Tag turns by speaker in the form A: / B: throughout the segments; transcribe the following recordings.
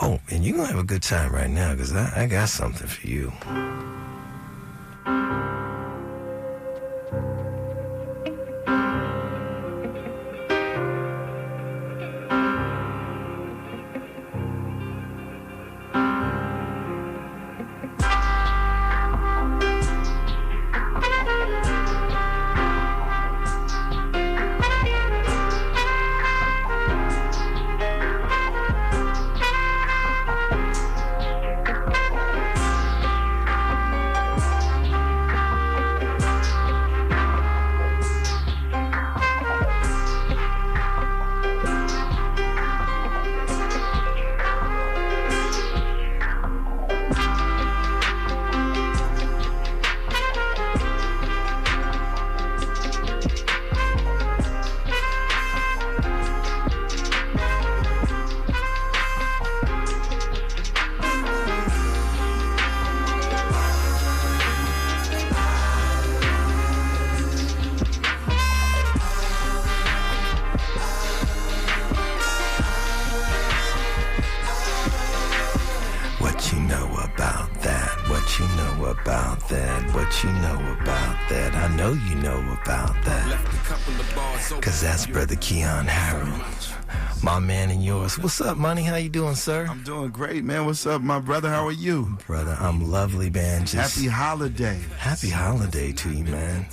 A: Oh, and you're going to have a good time right now because I got something for you. Cause that's Brother Keyon Harrold, my man and yours. What's up, Money? How you doing, sir?
B: I'm doing great, man. What's up, my brother? How are you?
A: Brother, I'm lovely, man.
B: Happy holiday.
A: Happy holiday to you, man.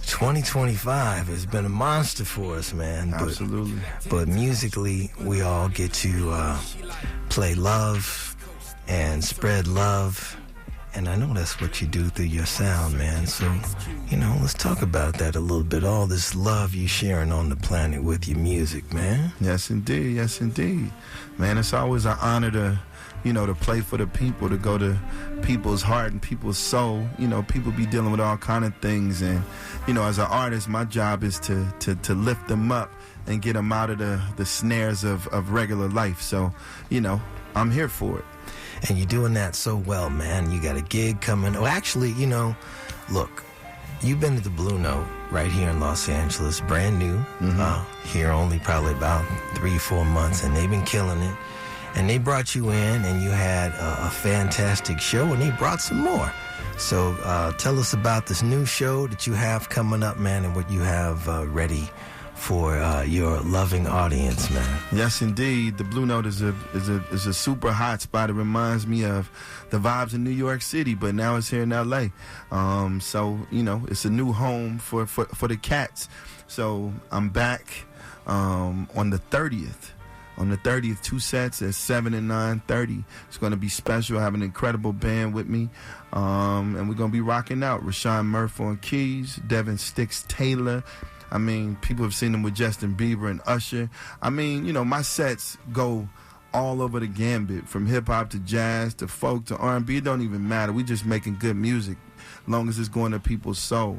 A: 2025 has been a monster for us, man.
B: Absolutely.
A: But musically, we all get to play love and spread love. And I know that's what you do through your sound, man. So, let's talk about that a little bit. All this love you sharing on the planet with your music, man.
B: Yes, indeed. Yes, indeed. Man, it's always an honor to, to play for the people, to go to people's heart and people's soul. People be dealing with all kind of things. And, as an artist, my job is to lift them up and get them out of the snares of regular life. So, I'm here for it.
A: And you're doing that so well, man. You got a gig coming. Oh, actually, look, you've been to the Blue Note right here in Los Angeles, brand new. Here only probably about 3-4 months, and they've been killing it. And they brought you in, and you had a fantastic show, and they brought some more. So tell us about this new show that you have coming up, man, and what you have ready for your loving audience, man.
B: Yes, indeed. The Blue Note is a super hot spot. It reminds me of the vibes in New York City, but now it's here in L.A. So, it's a new home for the cats. So I'm back on the 30th. On the 30th, 2 sets at 7 and 9:30. It's going to be special. I have an incredible band with me. And we're going to be rocking out. Rashawn Murphy on keys, Devin Sticks Taylor. I mean, people have seen them with Justin Bieber and Usher. I mean, my sets go all over the gambit, from hip-hop to jazz to folk to R&B. It don't even matter. We just making good music, as long as it's going to people's soul.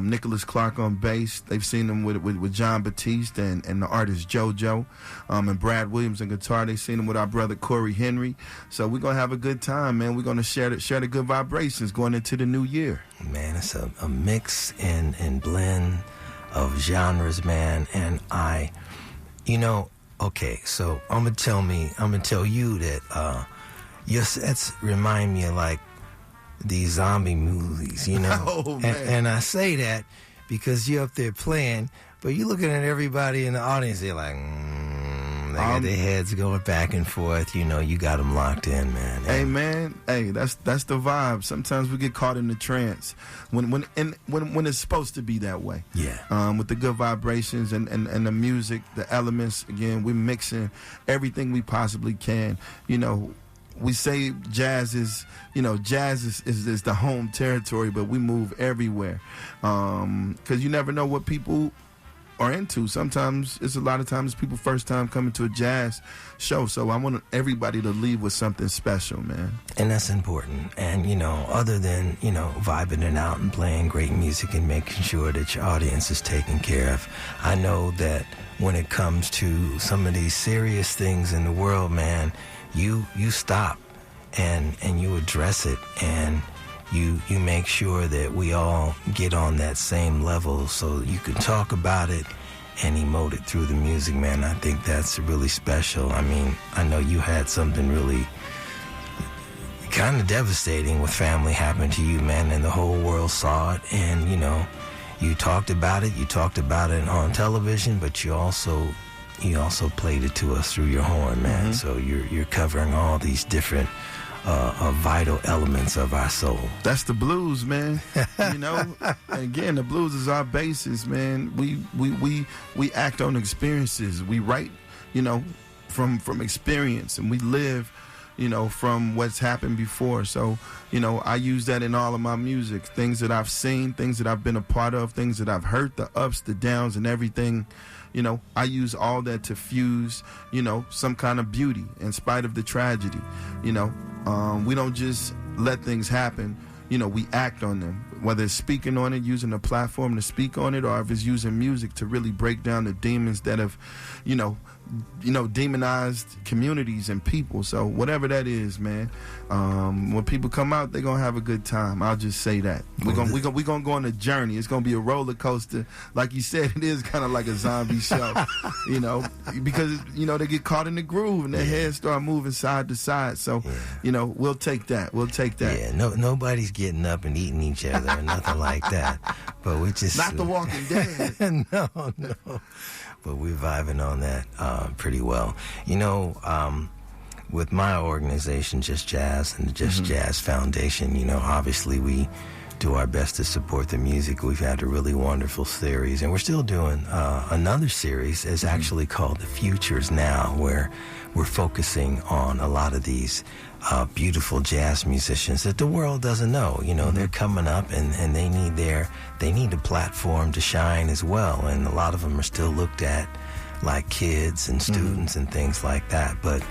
B: Nicholas Clark on bass. They've seen them with John Batiste and the artist JoJo. And Brad Williams on guitar. They've seen them with our brother Corey Henry. So we're going to have a good time, man. We're going to share the good vibrations going into the new year.
A: Man, it's a mix and blend of genres, man. And okay, so I'm gonna tell you that your sets remind me of like these zombie movies,
B: Oh, man.
A: And I say that because you're up there playing, but you're looking at everybody in the audience, they're like, they got their heads going back and forth. You got them locked in, man.
B: Hey, man. Hey, that's the vibe. Sometimes we get caught in the trance when it's supposed to be that way.
A: Yeah.
B: With the good vibrations and the music, the elements. Again, we're mixing everything we possibly can. We say jazz is the home territory, but we move everywhere. 'Cause you never know what people are into. Sometimes it's a lot of times people first time coming to a jazz show, so I want everybody to leave with something special, man.
A: And that's important. And other than vibing it out and playing great music and making sure that your audience is taken care of, I know that when it comes to some of these serious things in the world, man, you stop and you address it, and you make sure that we all get on that same level so you can talk about it and emote it through the music, man. I think that's really special. I mean, I know you had something really kind of devastating with family happen to you, man, and the whole world saw it, and, you know, you talked about it on television, but you also played it to us through your horn, man. So you're covering all these different vital elements of our soul.
B: That's the blues, man. You know, again, the blues is our basis, man. We act on experiences. We write, you know, from experience, and we live, you know, from what's happened before. So, you know, I use that in all of my music. Things that I've seen, things that I've been a part of, things that I've heard, the ups, the downs, and everything. You know, I use all that to fuse, you know, some kind of beauty in spite of the tragedy. You know, we don't just let things happen. You know, we act on them, whether it's speaking on it, using a platform to speak on it, or if it's using music to really break down the demons that have, you know, demonized communities and people. So whatever that is, man, when people come out, they're gonna have a good time. I'll just say that. We're gonna go on a journey. It's gonna be a roller coaster. Like you said, it is kind of like a zombie show, you know, because, you know, they get caught in the groove and their heads start moving side to side. So, you know, we'll take that. Yeah,
A: nobody's getting up and eating each other or nothing like that. But we just
B: not The Walking Dead.
A: No. But we're vibing on that pretty well. You know, with my organization, Just Jazz, and the Just Jazz Foundation, you know, obviously we do our best to support the music. We've had a really wonderful series, and we're still doing another series. It's actually called The Futures Now, where we're focusing on a lot of these beautiful jazz musicians that the world doesn't know. You know, they're coming up, and they need a platform to shine as well. And a lot of them are still looked at like kids and students and things like that. But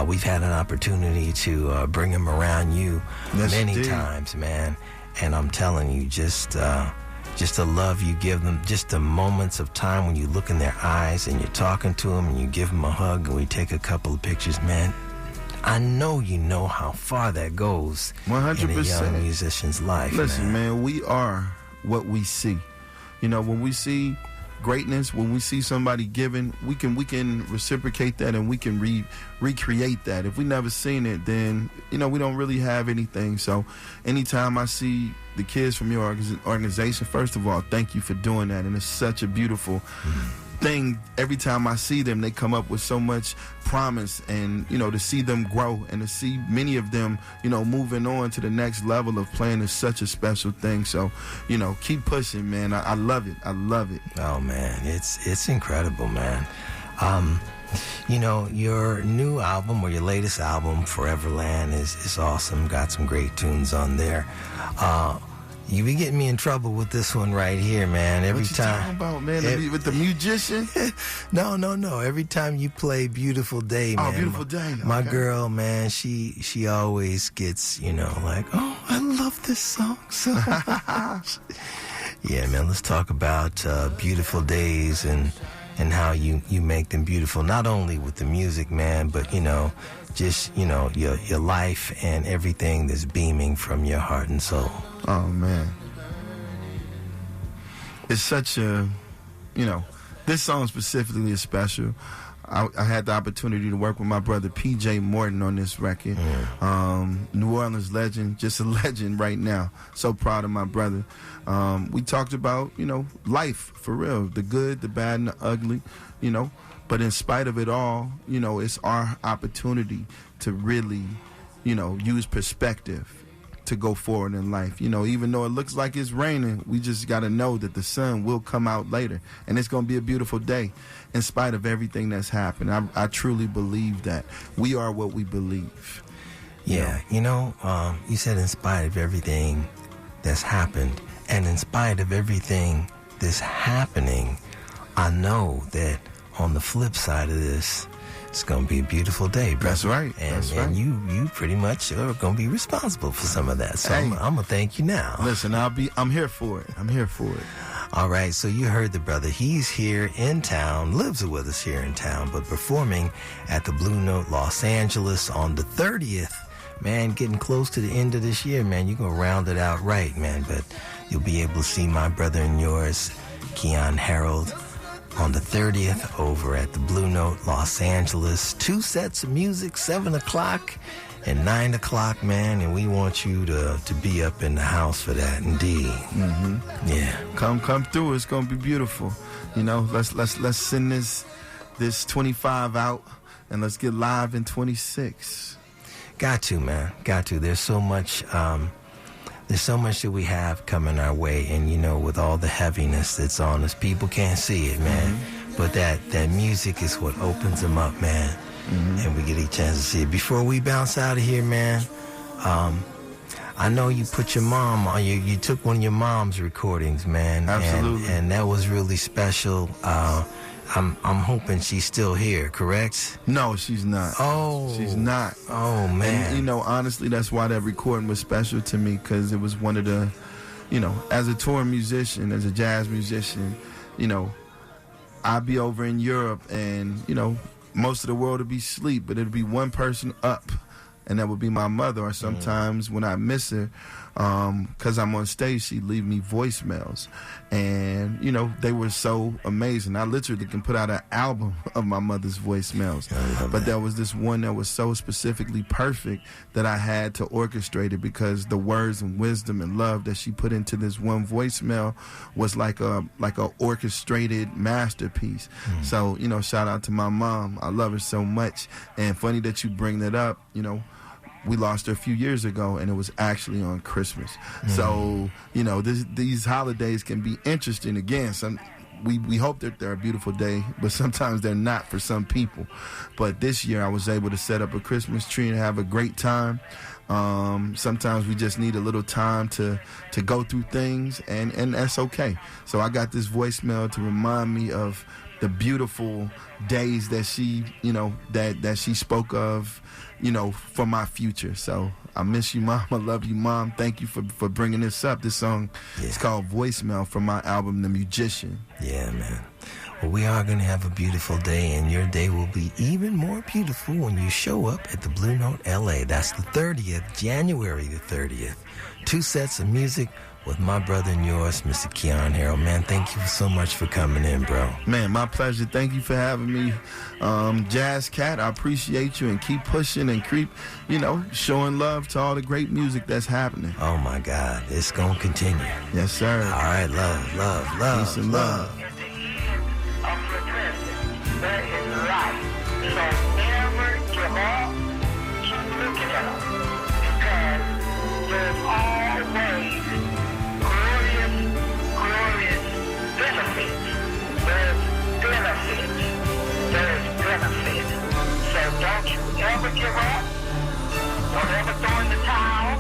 A: we've had an opportunity to bring them around you many times, man. And I'm telling you, just the love you give them, just the moments of time when you look in their eyes and you're talking to them and you give them a hug and we take a couple of pictures, man. I know you know how far that goes
B: 100%.
A: in a young musician's life.
B: Listen, man, we are what we see. You know, when we see greatness, when we see somebody giving, we can reciprocate that, and we can recreate that. If we never seen it, then, you know, we don't really have anything. So anytime I see the kids from your organization, first of all, thank you for doing that. And it's such a beautiful thing. Every time I see them, they come up with so much promise, and, you know, to see them grow and to see many of them, you know, moving on to the next level of playing is such a special thing. So, you know, keep pushing, man. I love it.
A: Oh man, it's incredible, man. You know, your new album, or your latest album, Foreverland, is awesome. Got some great tunes on there. You be getting me in trouble with this one right here, man. Every
B: what you
A: time.
B: Talking about, man? With the musician?
A: No. Every time you play "Beautiful Day," man.
B: Oh, "Beautiful Day." Okay.
A: My girl, man, she always gets, you know, like, oh, I love this song so much. Yeah, man. Let's talk about beautiful days and how you make them beautiful. Not only with the music, man, but, you know, just, you know, your life and everything that's beaming from your heart and soul.
B: Oh, man. It's such a, you know, this song specifically is special. I had the opportunity to work with my brother P.J. Morton on this record. New Orleans legend, just a legend right now. So proud of my brother. We talked about, you know, life for real, the good, the bad, and the ugly, you know. But in spite of it all, you know, it's our opportunity to really, you know, use perspective to go forward in life. You know, even though it looks like it's raining, we just got to know that the sun will come out later, and it's going to be a beautiful day in spite of everything that's happened. I truly believe that. We are what we believe.
A: Yeah, you know, you said in spite of everything that's happened, and in spite of everything that's happening, I know that on the flip side of this, it's going to be a beautiful day, brother.
B: That's right.
A: And you pretty much are going to be responsible for some of that. So I'm going to thank you now.
B: Listen, I'm here for it.
A: All right, so you heard the brother. He's here in town, lives with us here in town, but performing at the Blue Note Los Angeles on the 30th. Man, getting close to the end of this year, man. You're going to round it out right, man. But you'll be able to see my brother and yours, Keyon Harrold, on the 30th over at the Blue Note, Los Angeles. 2 sets of music, 7 o'clock and 9 o'clock, man, and we want you to be up in the house for that, indeed.
B: Mm-hmm.
A: Yeah.
B: Come through. It's gonna be beautiful. You know, let's send this 25 out and let's get live in 26.
A: Got to, man. Got to. There's so much that we have coming our way, and you know, with all the heaviness that's on us, people can't see it, man. Mm-hmm. But that music is what opens them up, man. Mm-hmm. And we get a chance to see it. Before we bounce out of here, man, I know you put your mom on. You took one of your mom's recordings, man.
B: Absolutely.
A: And that was really special. I'm hoping she's still here, correct?
B: No, she's not.
A: Oh.
B: She's not.
A: Oh, man.
B: And, you know, honestly, that's why that recording was special to me, because it was one of the, you know, as a touring musician, as a jazz musician, you know, I'd be over in Europe and, you know, most of the world would be asleep, but it'd be one person up, and that would be my mother. Or sometimes when I miss her, because I'm on stage, she'd leave me voicemails. And, you know, they were so amazing. I literally can put out an album of my mother's voicemails. But there was this one that was so specifically perfect that I had to orchestrate it, because the words and wisdom and love that she put into this one voicemail was like a orchestrated masterpiece. So, you know, shout out to my mom. I love her so much. And funny that you bring that up, you know, we lost her a few years ago, and it was actually on Christmas. So, you know, these holidays can be interesting. Again, we hope that they're a beautiful day, but sometimes they're not for some people. But this year I was able to set up a Christmas tree and have a great time. Sometimes we just need a little time to go through things, and that's okay. So I got this voicemail to remind me of the beautiful days that she, you know, that she spoke of, you know, for my future. So I miss you, Mom. I love you, Mom. Thank you for bringing this up. This song is called Voicemail from my album, The Musician.
A: Yeah, man. Well, we are going to have a beautiful day, and your day will be even more beautiful when you show up at the Blue Note LA. That's the 30th, January the 30th. 2 sets of music with my brother and yours, Mr. Keyon Harrold. Man, thank you so much for coming in, bro.
B: Man, my pleasure. Thank you for having me. Jazz Cat, I appreciate you, and keep pushing and keep, you know, showing love to all the great music that's happening.
A: Oh, my God. It's going to continue.
B: Yes, sir.
A: All right, love.
B: Peace and love.
C: That is right. So never give up. Keep looking at them. Because there's always glorious benefits. There's benefits. So don't you ever give up. Don't ever throw in the towel.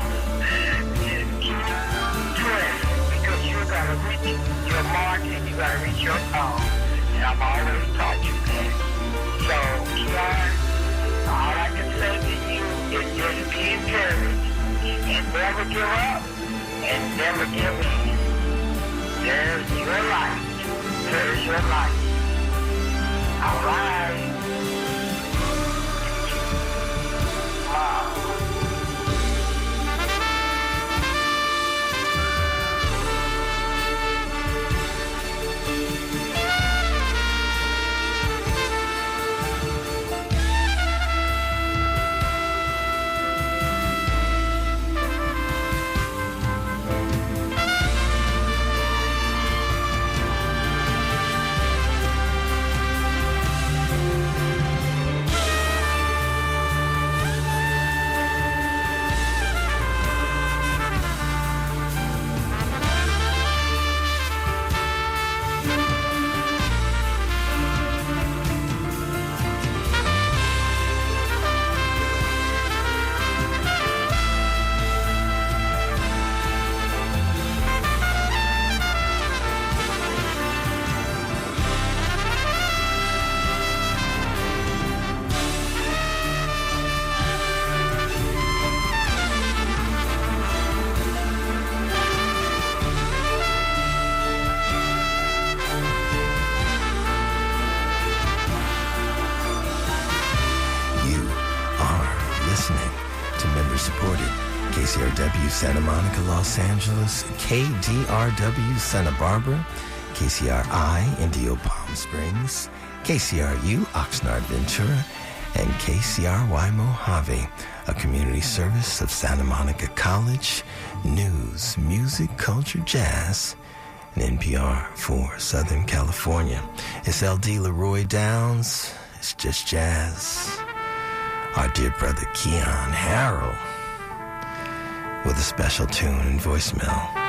C: Keep pressing, because you gotta reach your mark and you gotta reach your goal. I've always taught you that. So, Keyon, all I can say to you is just be encouraged and never give up and never give in. There's your life. There's your life. All right.
A: Supported KCRW Santa Monica, Los Angeles, KDRW Santa Barbara, KCRI, Indio Palm Springs, KCRU, Oxnard Ventura, and KCRY Mojave, a community service of Santa Monica College, news, music, culture, jazz, and NPR for Southern California. It's LD LeRoy Downs. It's Just Jazz. Our dear brother Keyon Harrold with a special tune and voicemail.